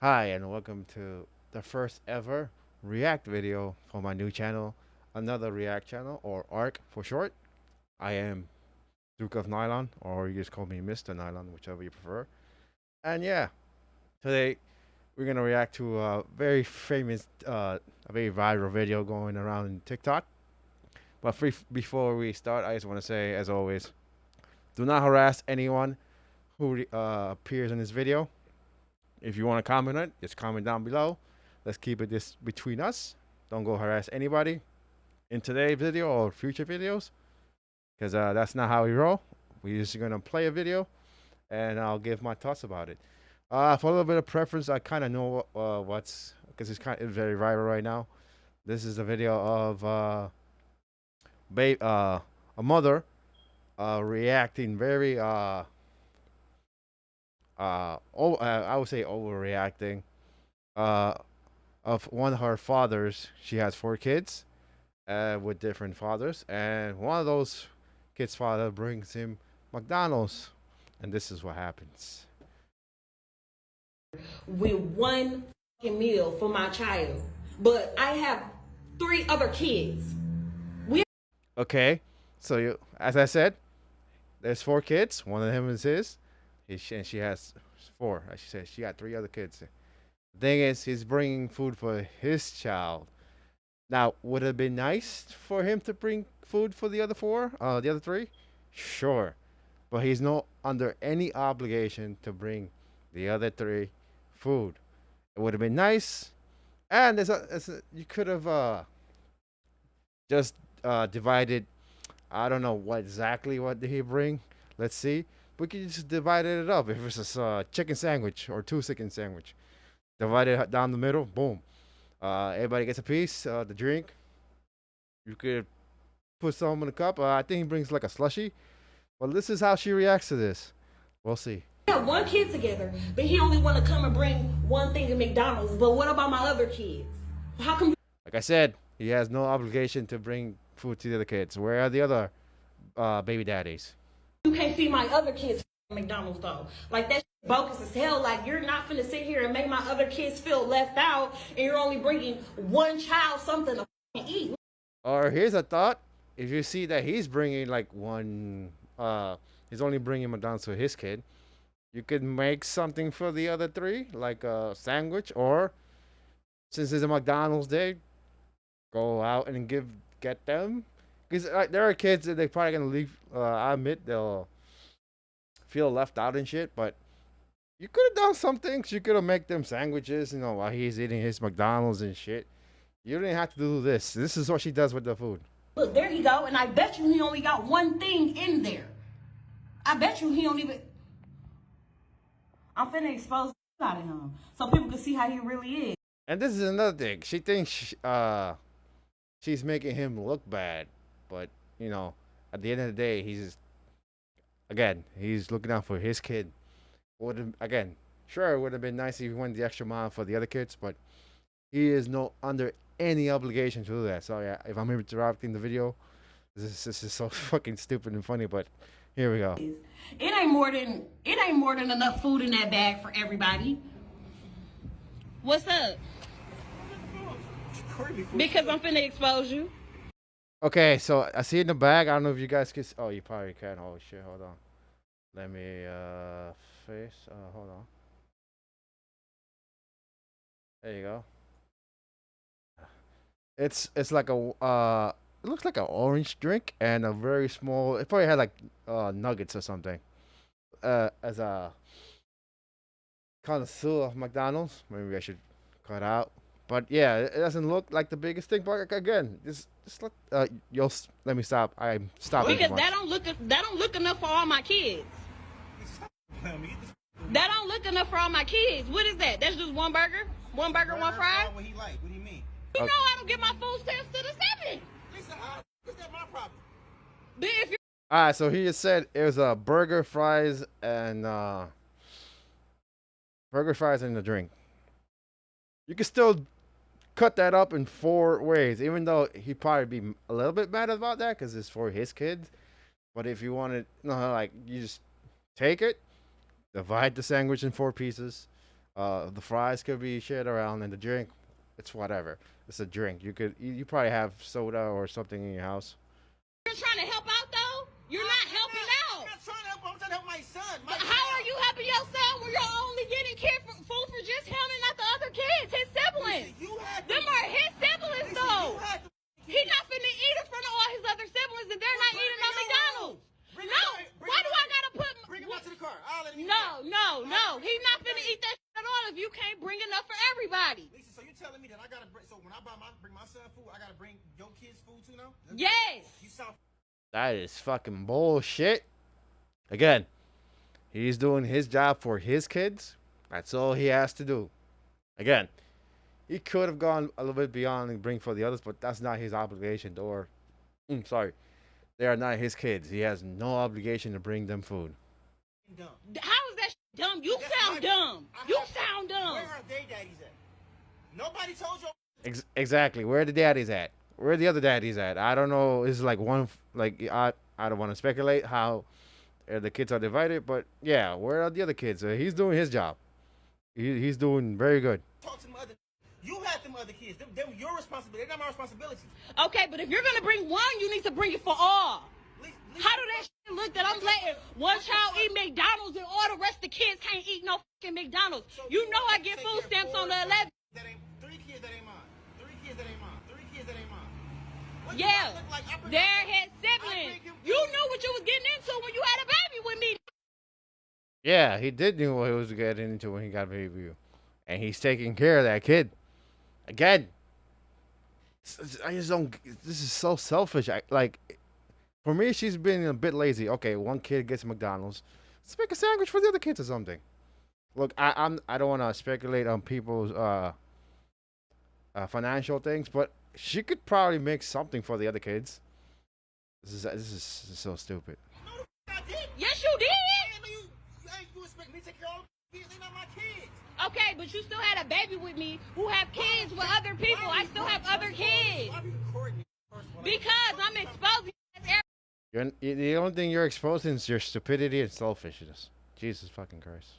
Hi, and welcome to the first ever React video for my new channel, another React channel, or ARC for short. I am Duke of Nylon, or you just call me Mr. Nylon, whichever you prefer. And yeah, today we're gonna react to a very famous, a very viral video going around in TikTok. But before we start, I just want to say, as always, do not harass anyone who appears in this video. If you want to comment on it, just comment down below. Let's keep it this between us. Don't go harass anybody in today's video or future videos, because that's not how we roll. We're just gonna play a video, and I'll give my thoughts about it. For a little bit of preference, I kind of know what's because it's very viral right now. This is a video of a mother reacting very I would say overreacting uh of one of her fathers. She has four kids with different fathers, and one of those kids' father brings him McDonald's, and this is what happens. With one fucking meal for my child, but I have three other kids. Okay, so as I said, there's four kids. One of them is his. And she has four. As she said, she got three other kids. The thing is, he's bringing food for his child. Now, would it have been nice for him to bring food for the other four, the other three? Sure, but he's not under any obligation to bring the other three food. It would have been nice, and you could have just divided. I don't know what did he bring. Let's see. We could just divided it up. If it's a chicken sandwich or two chicken sandwich, divided it down the middle. Boom. Everybody gets a piece. The drink. You could put some in a cup. I think he brings like a slushy. Well, this is how she reacts to this. We'll see. We have one kid together, but he only want to come and bring one thing at McDonald's. But what about my other kids? How come Like I said, he has no obligation to bring food to the other kids. Where are the other baby daddies? you can't feed my other kids at McDonald's though? Like that's bogus as hell. Like you're not finna sit here and make my other kids feel left out, and you're only bringing one child something to eat. Or here's a thought: if you see that he's bringing like he's only bringing McDonald's to his kid. You could make something for the other three, like a sandwich, or since it's a McDonald's day, go out and get them. Because there are kids that they probably gonna leave. I admit they'll feel left out and shit, but you could have done some things. You could have make them sandwiches, while he's eating his McDonald's and shit. You didn't have to do this. This is what she does with the food. Look, there he go, and I bet you he only got one thing in there. I bet you he don't even. I'm finna expose the out of him so people can see how he really is. And this is another thing. She thinks she's making him look bad, but at the end of the day, he's looking out for his kid. Would again, sure, it would have been nice if he went the extra mile for the other kids, but he is no under any obligation to do that. So yeah, if I'm interrupting the video, this is so fucking stupid and funny, but here we go. It ain't more than enough food in that bag for everybody. What's up? Because I'm finna expose you. Okay, so I see in the bag. I don't know if you guys can. Oh, you probably can. Oh shit, hold on. Let me face. Hold on. There you go. It's like it looks like an orange drink and a very small. It probably had like nuggets or something. As a connoisseur of McDonald's, maybe I should cut out. But yeah, it doesn't look like the biggest thing. But again, just let me stop. I'm stopping. Because that don't look enough for all my kids. That don't look enough for all my kids. What is that? That's just one burger? One burger, one fry? What he like? What do you mean? You know I don't get my food stamps to the 7. Listen, is that my problem? But if you're All right, so he just said it was a burger, fries, and the drink. You can still cut that up in 4 ways, even though he'd probably be a little bit mad about that because it's for his kids. But if you wanted, like you just take it, divide the sandwich in 4 pieces. The fries could be shared around, and the drink, it's whatever. It's a drink. You probably have soda or something in your house. You're trying to help out though? You're not helping out. I'm not trying to help. I'm trying to help my son. But how are you helping your son when you're only getting food for just him and not the other kids, his siblings? Them are his siblings though. He not finna eat in front of all his other siblings and they're not eating on McDonald's. No, why do I gotta put? Bring him out to the car. I'll let him No. He's not finna eat that shit at all if you can't bring enough for everybody. Lisa, so you telling me that I gotta bring? So when I bring my son food, I gotta bring your kids food too now? Yes. You sound. That is fucking bullshit. Again, he's doing his job for his kids. That's all he has to do. Again, he could have gone a little bit beyond and bring for the others, but that's not his obligation. Or, sorry, they are not his kids. He has no obligation to bring them food. Dumb. How is that dumb? You sound dumb. You sound dumb. Where are they daddies at? Nobody told you. Exactly. Where the daddies at? Where the other daddies at? I don't know. It's like one. Like I don't want to speculate how the kids are divided, but yeah, where are the other kids? He's doing his job. He's doing very good. Talk to them other. You had them other kids. Them your responsibility. They're not my responsibility. Okay, but if you're gonna bring one, you need to bring it for all. How do that shit look that I'm letting one child eat McDonald's and all the rest of the kids can't eat no fucking McDonald's? So you know I get food stamps on the 11th. That ain't 3 kids that ain't mine. 3 kids that ain't mine. 3 kids that ain't mine. What do Yeah, I look like? they're his siblings. You knew what you was getting into when you had a baby with me. Yeah, he did know what he was getting into when he got a baby with you, and he's taking care of that kid. Again, I just don't. This is so selfish. For me, she's been a bit lazy. Okay, one kid gets McDonald's. Let's make a sandwich for the other kids or something. Look, I don't want to speculate on people's financial things, but she could probably make something for the other kids. This is so stupid. No, I did. Yes, you did. You expect me to take care of all the kids? They're not my kids. Okay, but you still had a baby with me who have kids with other people. I still have other kids. Why are you recording me? Because I'm exposing The only thing you're exposing is your stupidity and selfishness. Jesus fucking Christ.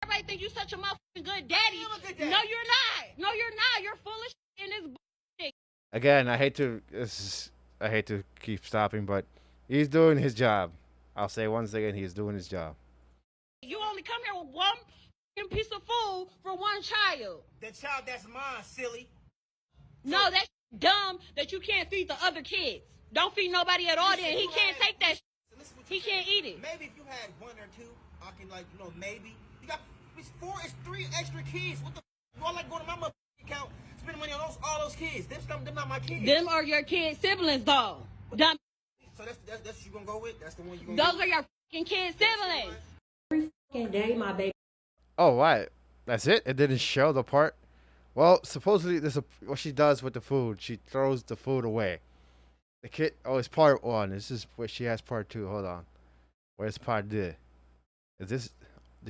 everybody think you such a motherfucking good daddy. I'm a good daddy. No, you're not. No, you're not. You're full of shit in this bullshit. Again, I hate to keep stopping, but he's doing his job. I'll say once again, he's doing his job. You only come here with one fucking piece of food for one child. The child that's mine, silly. No, that's dumb that you can't feed the other kids. Don't feed nobody at all then. He can't take that shit. He can't eat it. Maybe if you had 1 or 2, I can maybe. You got it's 3 extra kids. What the you all like going to my motherfucking account, spending money on all those kids. Them not my kids. Them are your kids' siblings though. Dumb. So that's what you gonna go with? That's the one you gonna Those are your fucking kids' siblings. Every fucking day, my baby. Oh, what? That's it? It didn't show the part? Well, supposedly, what she does with the food. She throws the food away. The kid, it's part 1. This is where she has part 2. Hold on. Where's part 2? Did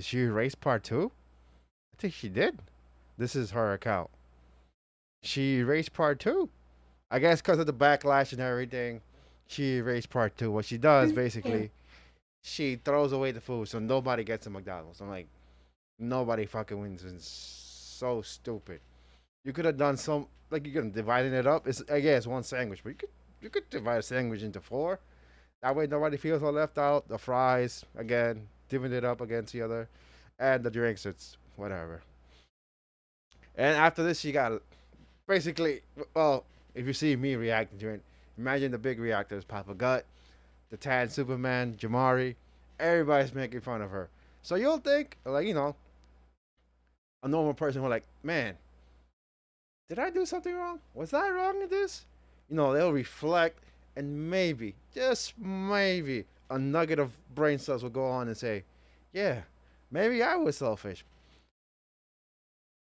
she erase part 2? I think she did. This is her account. She erased part 2. I guess because of the backlash and everything, she erased part 2. What she does, basically, she throws away the food so nobody gets a McDonald's. I'm like, nobody fucking wins. It's so stupid. You could have done you could have divided it up. I guess one sandwich, but you could divide a sandwich into 4. That way nobody feels all left out. The fries, again, divvying it up against the other. And the drinks, it's whatever. And after this, she got basically, well, if you see me reacting to it, imagine the big reactors, Papa Gut, the Tad Superman, Jamari, everybody's making fun of her. So you'll think, a normal person will man, did I do something wrong? Was I wrong in this? They'll reflect and maybe, just maybe, a nugget of brain cells will go on and say, yeah, maybe I was selfish.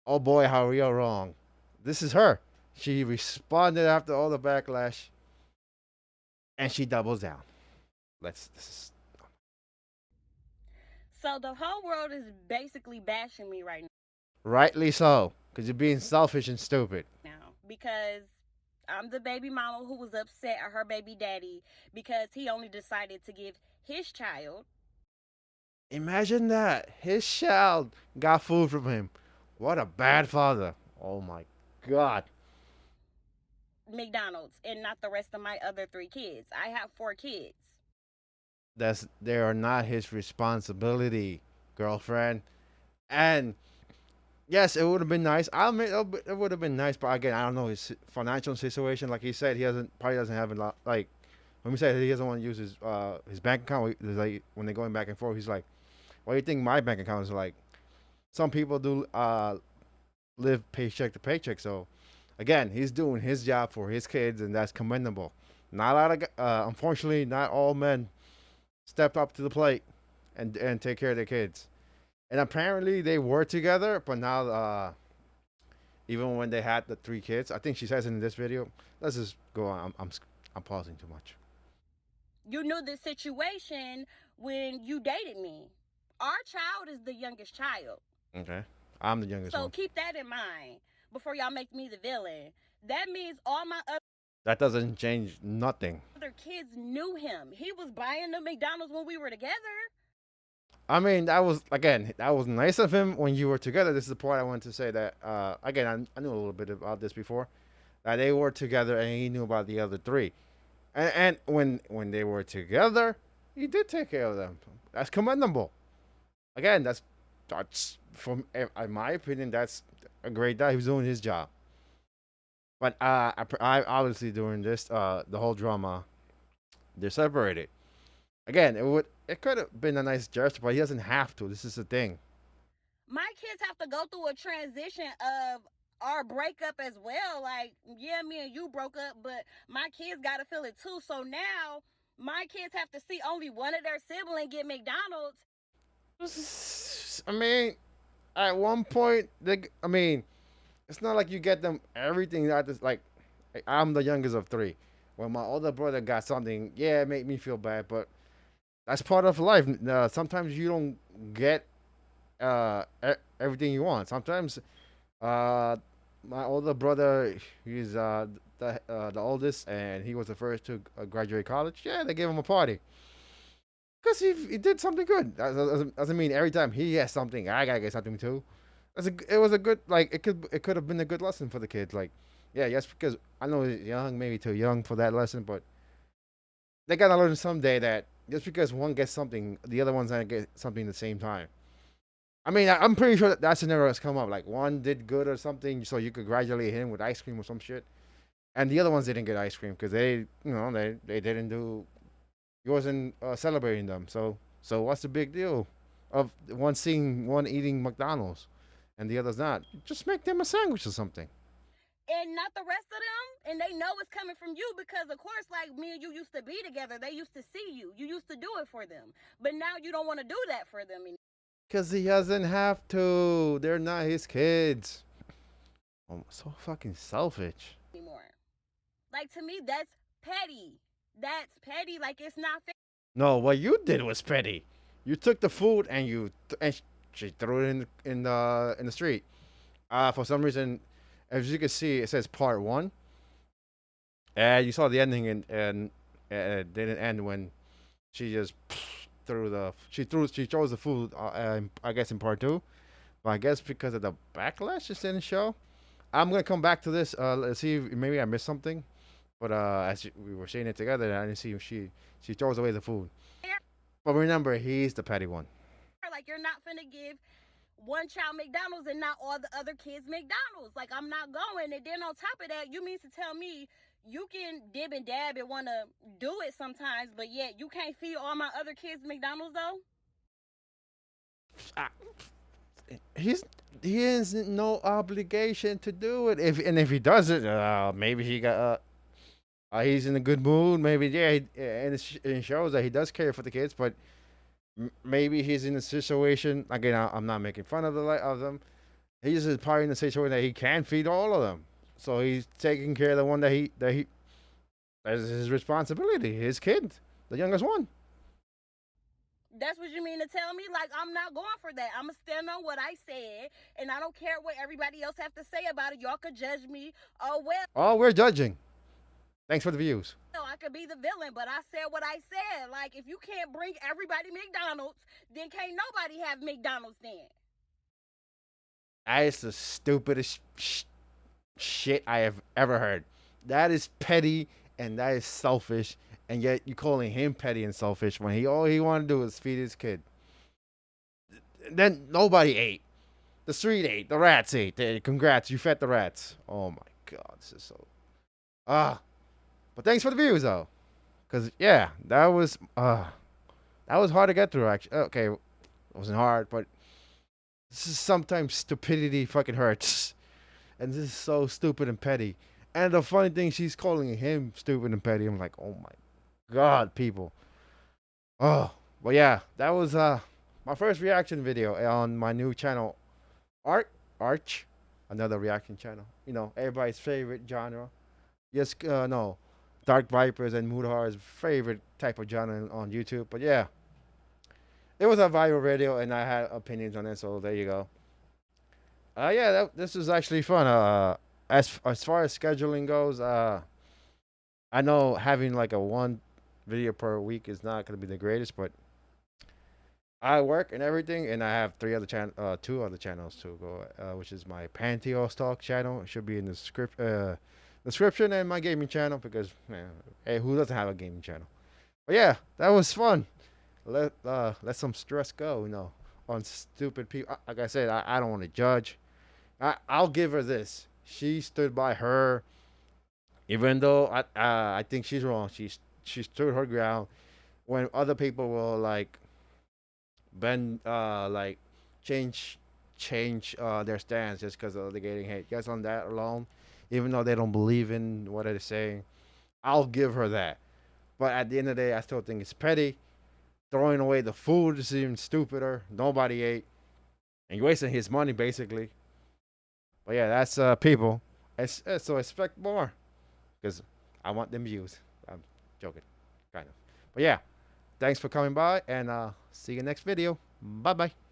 Oh boy, how we are wrong. This is her. She responded after all the backlash, and she doubles down. So the whole world is basically bashing me right Rightly so, because you're being selfish and stupid. now because I'm the baby mama who was upset at her baby daddy because he only decided to give his child. Imagine that. His child got food from him. What a bad father. Oh my God. McDonald's and not the rest of my other 3 kids. I have 4 kids. They are not his responsibility, girlfriend. And yes, it would have been nice. I'll admit it would have been nice, but again, I don't know his financial situation. Like he said, he doesn't probably doesn't have a lot. Like when we said he doesn't want to use his bank account, like when they're going back and forth, he's like, "Why do you think my bank account is like?" Some people do live paycheck to paycheck. So again, he's doing his job for his kids, and that's commendable. Not a lot of, unfortunately, not all men step up to the plate and take care of their kids. And apparently they were together, but now even when they had the 3 kids, I think she says in this video. Let's just go on. I'm pausing too much. You knew the situation when you dated me. Our child is the youngest child. Okay, I'm the youngest So one. keep that in mind before y'all make me the villain. That means all my That doesn't change nothing. other kids knew him. He was buying the McDonald's when we were together. I mean, that was again, that was nice of him when you were together. This is the point I wanted to say that again, I knew a little bit about this before. That they were together and he knew about the other 3. And when they were together, he did take care of them. That's commendable. Again, that's from in my opinion, that's a great guy. He was doing his job. But I obviously during this the whole drama, they're separated. Again, it could have been a nice gesture, but he doesn't have to. This is the thing. My kids have to go through a transition of our breakup as well. Like, yeah, me and you broke up, but my kids got to feel it too. So now my kids have to see only one of their siblings get McDonald's. I mean, at one point, I mean, it's not like you get them everything. I just like I'm the youngest of 3. When my older brother got something, yeah, it made me feel bad, but that's part of life. Sometimes you don't get everything you want. Sometimes uh, my older brother, he's the oldest, and he was the first to graduate college. Yeah, they gave him a party because he did something good. That doesn't mean every time he has something, I gotta get something too. It was a good like it could have been a good lesson for the kids. Like, yeah, yes, because I know he's young, maybe too young for that lesson, but they gotta learn someday that just because one gets something, the other one's gonna get something at the same time. I mean, I'm pretty sure that scenario has come up. Like one did good or something, so you could congratulate him with ice cream or some shit, and the other ones didn't get ice cream because they didn't do. He wasn't celebrating them. So what's the big deal of one seeing one eating McDonald's and the other's not? Just make them a sandwich or something. And not the rest of them, and they know it's coming from you because, of course, like me and you used to be together. They used to see you. You used to do it for them, but now you don't want to do that for them Because he doesn't have to. They're not his kids. Oh, so fucking selfish. anymore. Like, to me, that's petty. That's petty. Like, it's not fair. No, what you did was petty. You took the food and she threw it in the street. For some reason, as you can see, it says part 1, and you saw the ending, and it didn't end when she just she chose the food. I guess in part 2, but I guess because of the backlash, it didn't show. I'm gonna come back to this. Let's see if maybe I missed something. But as we were seeing it together, I didn't see if she throws away the food. But remember, he's the petty one. Like, you're not finna give one child McDonald's and not all the other kids McDonald's. Like, I'm not going. And then on top of that, you mean to tell me you can dib and dab and want to do it sometimes, but yet you can't feed all my other kids McDonald's though? Ah, he has no obligation to do it. If he does it, maybe he got he's in a good mood. Maybe and it shows that he does care for the kids. But maybe he's in a situation. Again, I'm not making fun of them. He's just probably in a situation that he can't feed all of them. So he's taking care of the one that's his responsibility. His kid, the youngest one. That's what you mean to tell me? Like, I'm not going for that. I'm going to stand on what I said, and I don't care what everybody else have to say about it. Y'all could judge me. Oh, well. Oh, we're judging. Thanks for the views. No, I could be the villain, but I said what I said. Like, if you can't bring everybody McDonald's, then can't nobody have McDonald's then. That is the stupidest shit I have ever heard. That is petty and that is selfish. And yet you calling him petty and selfish when he all he wanted to do was feed his kid. Then nobody ate. The street ate. The rats ate. Congrats, you fed the rats. Oh my god, this is so but thanks for the views though. Cause yeah, that was hard to get through actually. Okay, it wasn't hard, but this is sometimes stupidity fucking hurts. And this is so stupid and petty. And the funny thing, she's calling him stupid and petty. I'm like, oh my god, people. Oh, well, yeah, that was my first reaction video on my new channel, Arch, another reaction channel. You know, everybody's favorite genre. Yes, no, Dark Vipers and Mood Horror's favorite type of genre on YouTube. But yeah, it was a viral video, and I had opinions on it. So there you go. Yeah, this was actually fun. As far as scheduling goes, I know having like a one video per week is not gonna be the greatest, but I work and everything, and I have two other channels to go, which is my Pantheos Talk channel. It should be in the description, and my gaming channel because man, hey, who doesn't have a gaming channel? But yeah, that was fun. Let some stress go, you know, on stupid people. Like I said, I don't want to judge. I'll give her this. She stood by her, even though I think she's wrong. She stood her ground when other people will like bend like change their stance just because of the getting hate. Just on that alone, even though they don't believe in what they're saying, I'll give her that. But at the end of the day, I still think it's petty. Throwing away the food is even stupider. Nobody ate, and you're wasting his money basically. But yeah, that's people. So expect more because I want them views. I'm joking, kind of. But yeah, thanks for coming by, and see you next video. Bye bye.